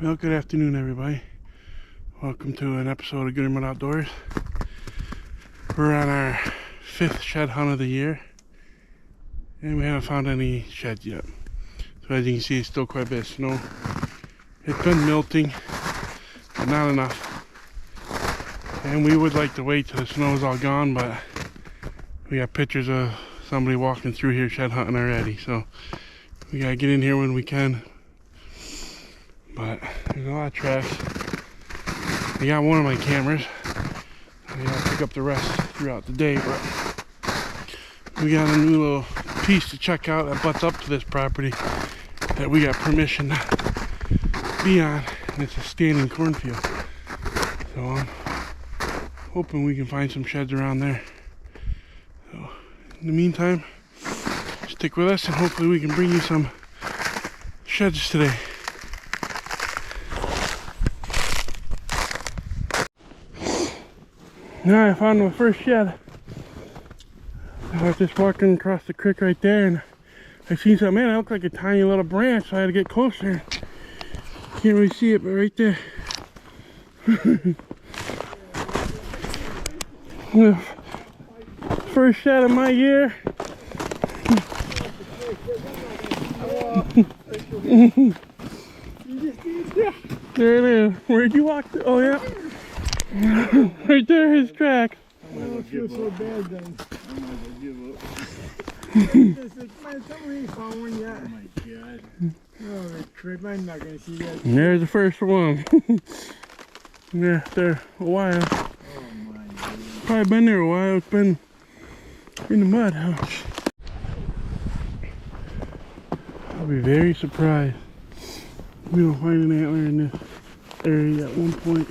Well, good afternoon, everybody. Welcome to an episode of Good Outdoors. We're on our 5th shed hunt of the year, and we haven't found any sheds yet. So as you can see, it's still quite a bit of snow. It's been melting, but not enough. And we would like to wait till the snow is all gone, but we got pictures of somebody walking through here shed hunting already. So we gotta get in here when we can. But there's a lot of trash. I got one of my cameras. I gotta pick up the rest throughout the day, but we got a new little piece to check out that butts up to this property that we got permission to be on, and it's a standing cornfield. So I'm hoping we can find some sheds around there. So in the meantime, stick with us and hopefully we can bring you some sheds today. Now I found my first shed. I was just walking across the creek right there and I seen something, man, it looked like a tiny little branch, so I had to get closer. Can't really see it, but right there. First shed of my year. There it is. Where'd you walk to? Oh yeah. Right there, his track. I don't feel so bad then. I'm gonna give up. Man, somebody found one yet. Oh my god. Oh, the trip, I'm not gonna see that. And there's the first one. Yeah, there a while. Oh my god. Probably been there a while. It's been in the mud. Ouch. I'll be very surprised if we don't find an antler in this area at one point.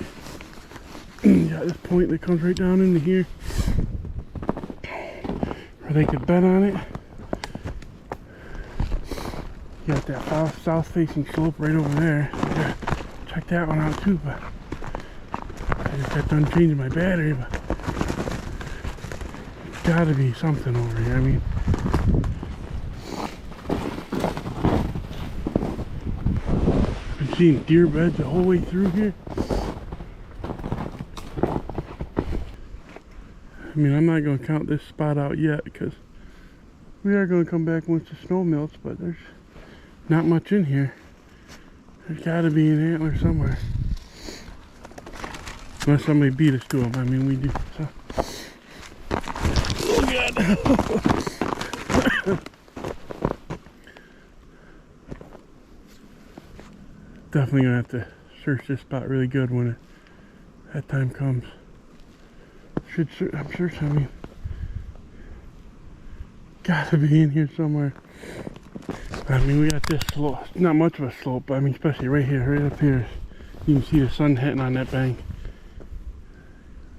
You got this point that comes right down into here where they could bet on it. You got that south facing slope right over there. So yeah, check that one out too, but I just got done changing my battery, but it's gotta be something over here. I mean, I've been seeing deer beds the whole way through here. I mean, I'm not going to count this spot out yet because we are going to come back once the snow melts, but there's not much in here. There's got to be an antler somewhere. Unless somebody beat us to them. I mean, we do. So. Oh, God. Definitely going to have to search this spot really good when that time comes. I'm sure something gotta be in here somewhere. I mean, we got this slope, not much of a slope, but I mean, especially right here, right up here, you can see the sun hitting on that bank.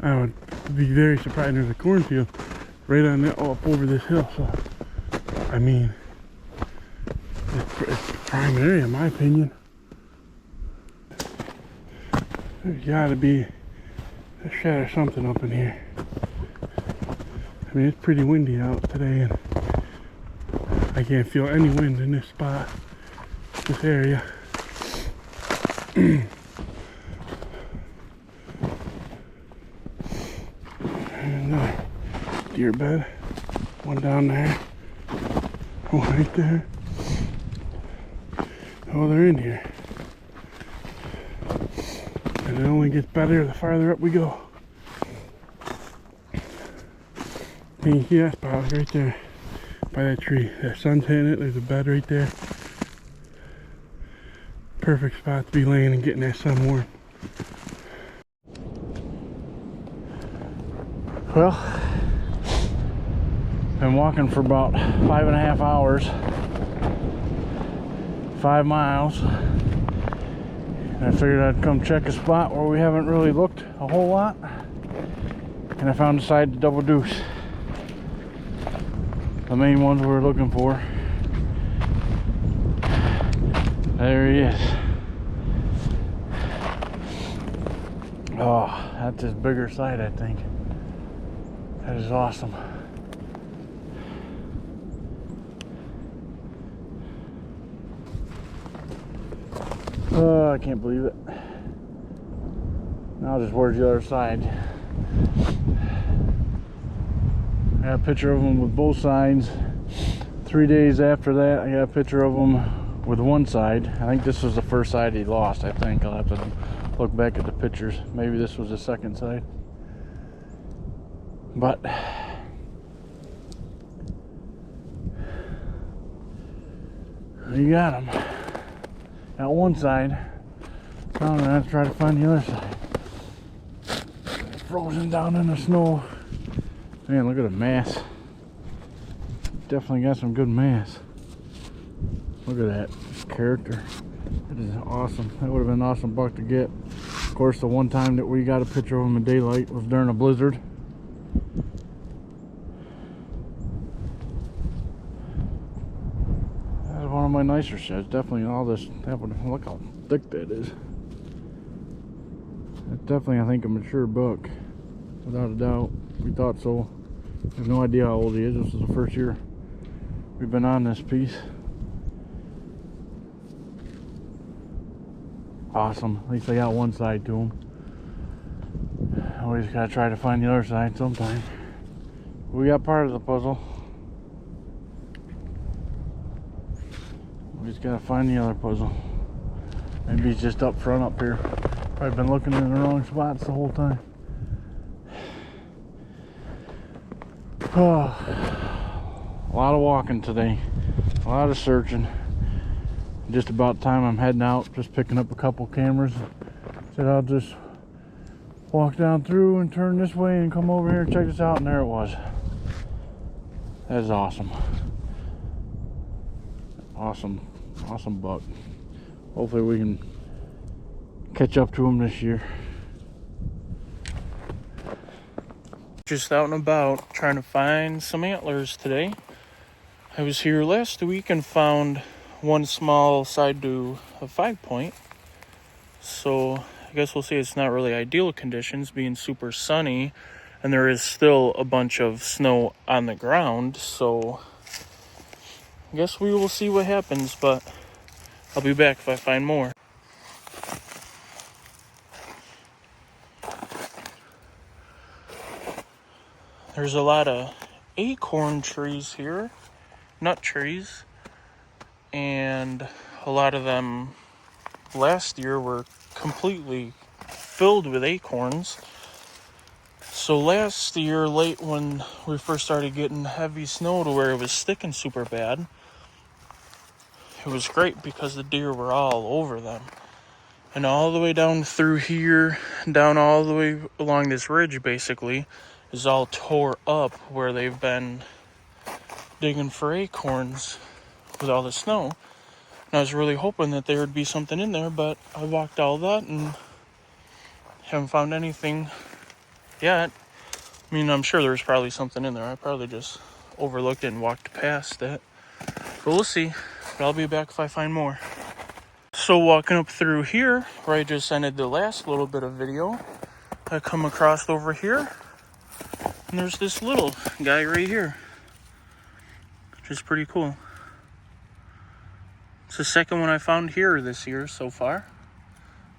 I would be very surprised there's a cornfield right on that, up over this hill. So, I mean, it's prime area in my opinion. There's gotta be a shed or something up in here. I mean, it's pretty windy out today and I can't feel any wind in this spot, this area. Another deer bed, one down there, one right there. Oh, they're in here. And it only gets better the farther up we go. And you see that spot right there by that tree. That sun's hitting it. There's a bed right there. Perfect spot to be laying and getting that sun warm. Well, been walking for about 5.5 hours, 5 miles. And I figured I'd come check a spot where we haven't really looked a whole lot. And I found the side to double deuce. The main ones we were looking for. There he is. Oh, that's his bigger side, I think. That is awesome. Oh, I can't believe it. Now just where's the other side? I got a picture of them with both sides. 3 days after that, I got a picture of them with one side. I think this was the first side he lost, I think. I'll have to look back at the pictures. Maybe this was the second side. But you got them. Got one side. Now I'm gonna have to try to find the other side. Frozen down in the snow. Man, look at the mass. Definitely got some good mass. Look at that character. That is awesome. That would have been an awesome buck to get. Of course, the one time that we got a picture of him in daylight was during a blizzard. That was one of my nicer sheds. Definitely all this. Look how thick that is. That's definitely, I think, a mature buck. Without a doubt. We thought so. I have no idea how old he is. This is the first year we've been on this piece. Awesome. At least I got one side to him. Always gotta try to find the other side sometime. We got part of the puzzle. We just gotta find the other puzzle. Maybe he's just up front up here. Probably been looking in the wrong spots the whole time. Oh, a lot of walking today, a lot of searching. Just about time I'm heading out, just picking up a couple cameras. Said I'll just walk down through and turn this way and come over here and check this out, and there it was. That is awesome. Awesome buck. Hopefully we can catch up to him this year. Just out and about trying to find some antlers today. I was here last week and found one small side to a 5-point. So I guess we'll say it's not really ideal conditions, being super sunny, and there is still a bunch of snow on the ground. So I guess we will see what happens, but I'll be back if I find more. There's a lot of acorn trees here, nut trees, and a lot of them last year were completely filled with acorns. So last year, late when we first started getting heavy snow to where it was sticking super bad, it was great because the deer were all over them. And all the way down through here, down all the way along this ridge basically, is all tore up where they've been digging for acorns with all the snow. And I was really hoping that there would be something in there, but I walked all that and haven't found anything yet. I mean, I'm sure there's probably something in there. I probably just overlooked it and walked past it. But we'll see. But I'll be back if I find more. So walking up through here, where I just ended the last little bit of video, I come across over here. And there's this little guy right here, which is pretty cool. It's the second one I found here this year so far.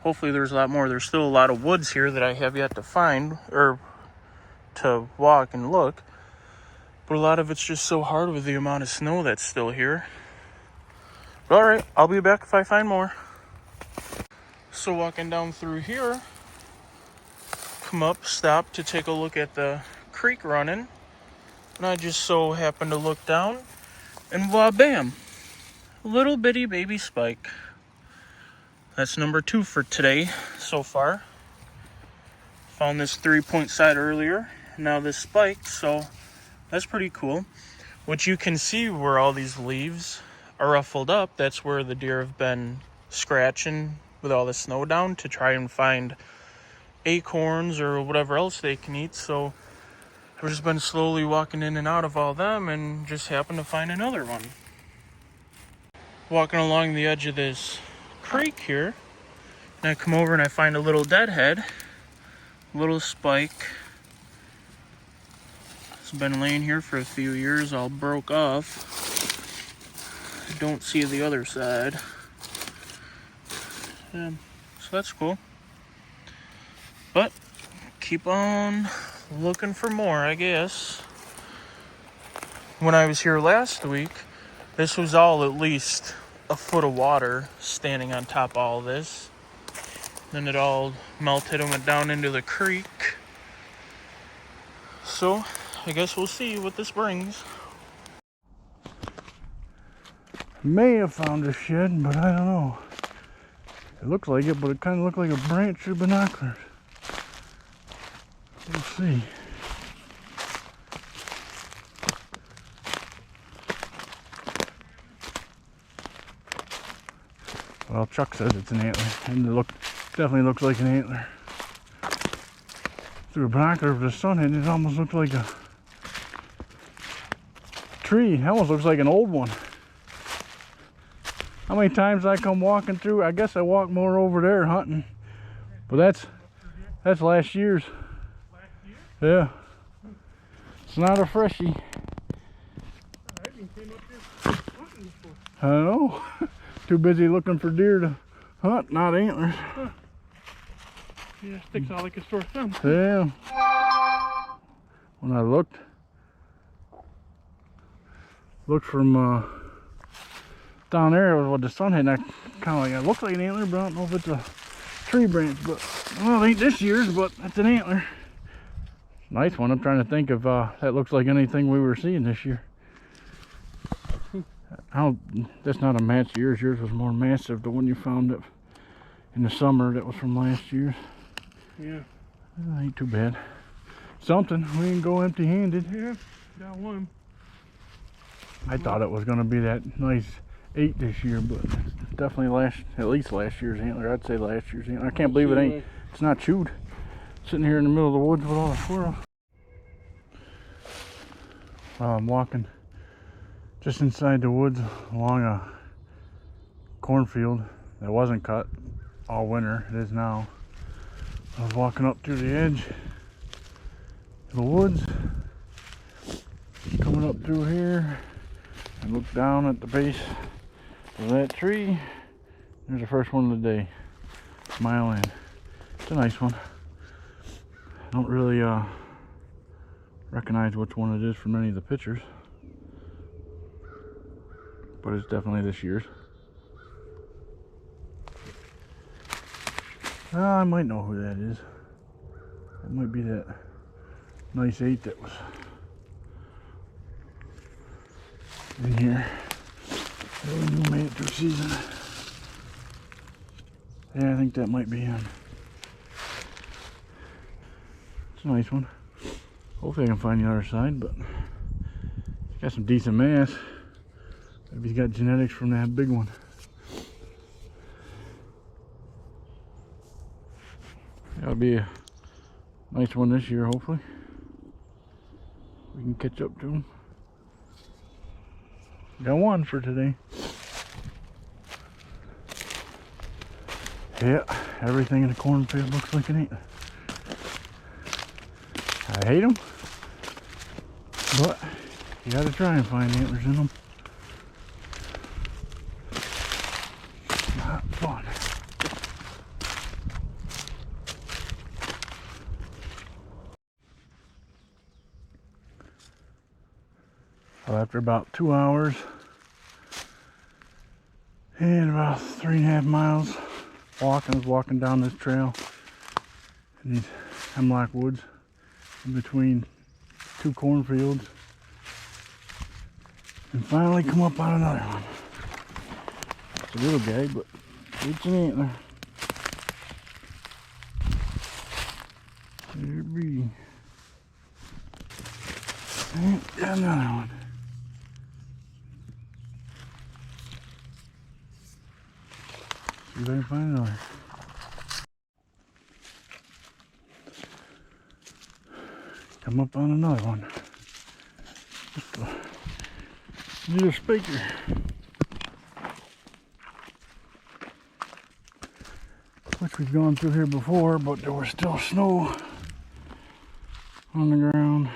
Hopefully there's a lot more. There's still a lot of woods here that I have yet to find, or to walk and look. But a lot of it's just so hard with the amount of snow that's still here. But alright, I'll be back if I find more. So walking down through here, come up, stop to take a look at the creek running, and I just so happened to look down, and bam, little bitty baby spike. That's number 2 for today so far. Found this 3-point side earlier, now this spike, so that's pretty cool. What you can see where all these leaves are ruffled up, that's where the deer have been scratching with all the snow down to try and find acorns or whatever else they can eat. So I've just been slowly walking in and out of all them and just happened to find another one. Walking along the edge of this creek here, and I come over and I find a little deadhead, little spike. It's been laying here for a few years, all broke off. I don't see the other side. So that's cool. But keep on looking for more, I guess. When I was here last week, this was all at least a foot of water standing on top of all this. Then it all melted and went down into the creek. So I guess we'll see what this brings. May have found a shed, but I don't know. It looks like it, but it kind of looked like a branch through binoculars. We'll see. Well, Chuck says it's an antler, and it definitely looks like an antler. Through a binocular with the sun hitting it, almost looks like a tree. It almost looks like an old one. How many times I come walking through? I guess I walk more over there hunting, but that's last year's. Yeah, it's not a freshie. I don't know. Too busy looking for deer to hunt, not antlers. Yeah, sticks out like a sore thumb. Yeah. When I looked from down there with the sun hit, and I kind of like, it looks like an antler, but I don't know if it's a tree branch. But well, it ain't this year's, but it's an antler. Nice one. I'm trying to think if that looks like anything we were seeing this year. That's not a match to yours. Yours was more massive. The one you found it in the summer, that was from last year. Yeah. Ain't too bad. Something. We didn't go empty-handed. Yeah, got one. I thought it was going to be that nice 8 this year, but it's definitely at least last year's antler. I'd say last year's antler. I can't believe it's not chewed. Sitting here in the middle of the woods with all the squirrels. I'm walking just inside the woods along a cornfield that wasn't cut all winter. It is now. I was walking up through the edge of the woods, coming up through here, and look down at the base of that tree. There's the first one of the day, mile in. It's a nice one. I don't really recognize which one it is from any of the pictures, but it's definitely this year's. I might know who that is. It might be that nice 8 that was in here. Who made it through season. Yeah, I think that might be him. It's a nice one. Hopefully I can find the other side, but he's got some decent mass. Maybe he's got genetics from that big one. That'll be a nice one this year, hopefully. We can catch up to him. Got one for today. Yeah, everything in the cornfield looks like an antler. I hate them, but you gotta try and find antlers in them. Not fun. So after about 2 hours and about 3.5 miles walking, I was walking down this trail in these hemlock woods in between 2 cornfields, and finally come up on another one. It's a little guy, but it's an antler. There be. And another one. See if I can find another. Come up on another one. Just a little speaker. Which we've gone through here before, but there was still snow on the ground.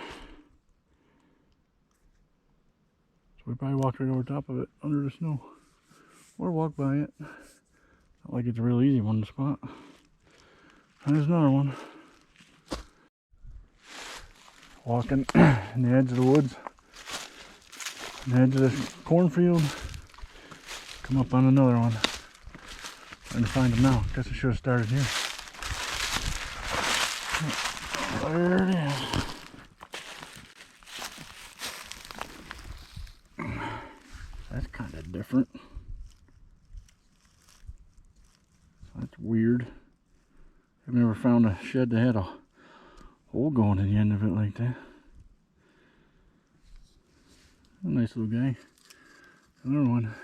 So we probably walked right over top of it, under the snow. Or walked by it. Not like it's a real easy one to spot. There's another one. Walking in the edge of the woods, in the edge of this cornfield. Come up on another one. Trying to find him now. Guess I should have started here. There it is. That's kind of different. That's weird. I've never found a shed that had a hole going in the end of it like that. A nice little guy. Another one.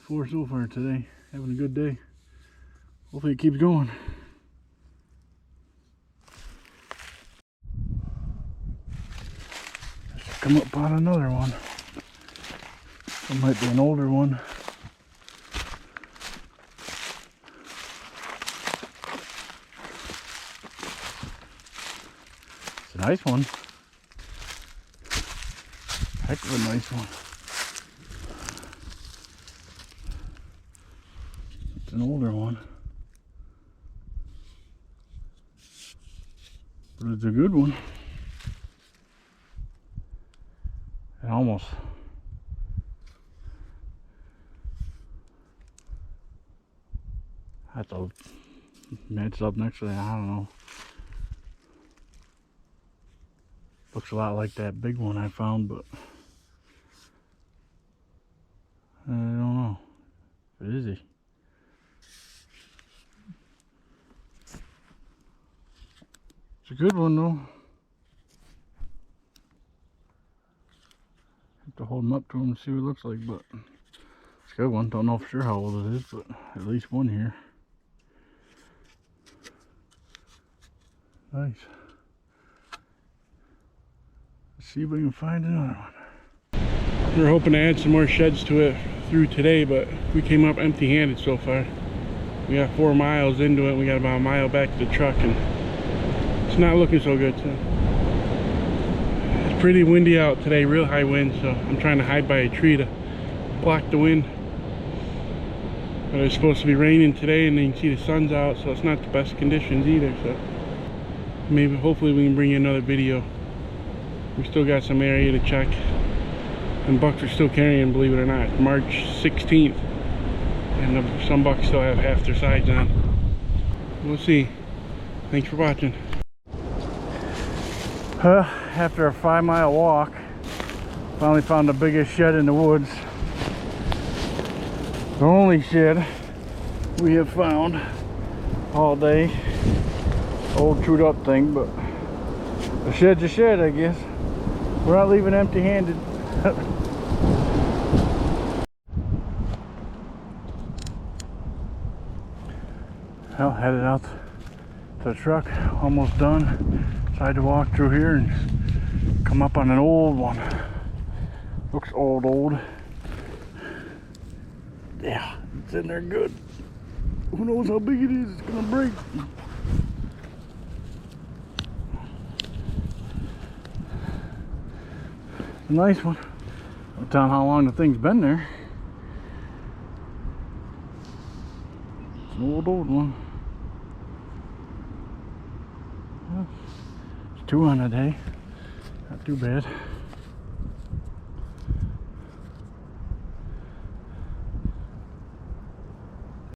4 so far today. Having a good day. Hopefully it keeps going. Just come up on another one. It might be an older one. It's a nice one. Heck of a nice one. It's an older one. But it's a good one. It almost have to match up next to that. I don't know. Looks a lot like that big one I found, but I don't know. If it is he. It's a good one though. Have to hold him up to him and see what it looks like, but it's a good one. Don't know for sure how old it is, but at least one here. Nice. Let's see if we can find another one. We're hoping to add some more sheds to it through today, but we came up empty-handed so far. We got 4 miles into it. We got about a mile back to the truck, and it's not looking so good. So it's pretty windy out today, real high wind, so I'm trying to hide by a tree to block the wind. But it's supposed to be raining today, and you can see the sun's out, so it's not the best conditions either. So maybe, hopefully we can bring you another video. We still got some area to check, and bucks are still carrying, believe it or not. March 16th, and some bucks still have half their sides on. We'll see. Thanks for watching. After a 5-mile walk, finally found the biggest shed in the woods. The only shed we have found all day. Old chewed up thing, but a shed's a shed, I guess. We're not leaving empty-handed. Well, headed out to the truck, almost done. Tried to walk through here and come up on an old one. Looks old. Yeah, it's in there good. Who knows how big it is? It's gonna break. A nice one. Don't tell how long the thing's been there. It's an old one. Well, it's 2 on a day. Not too bad.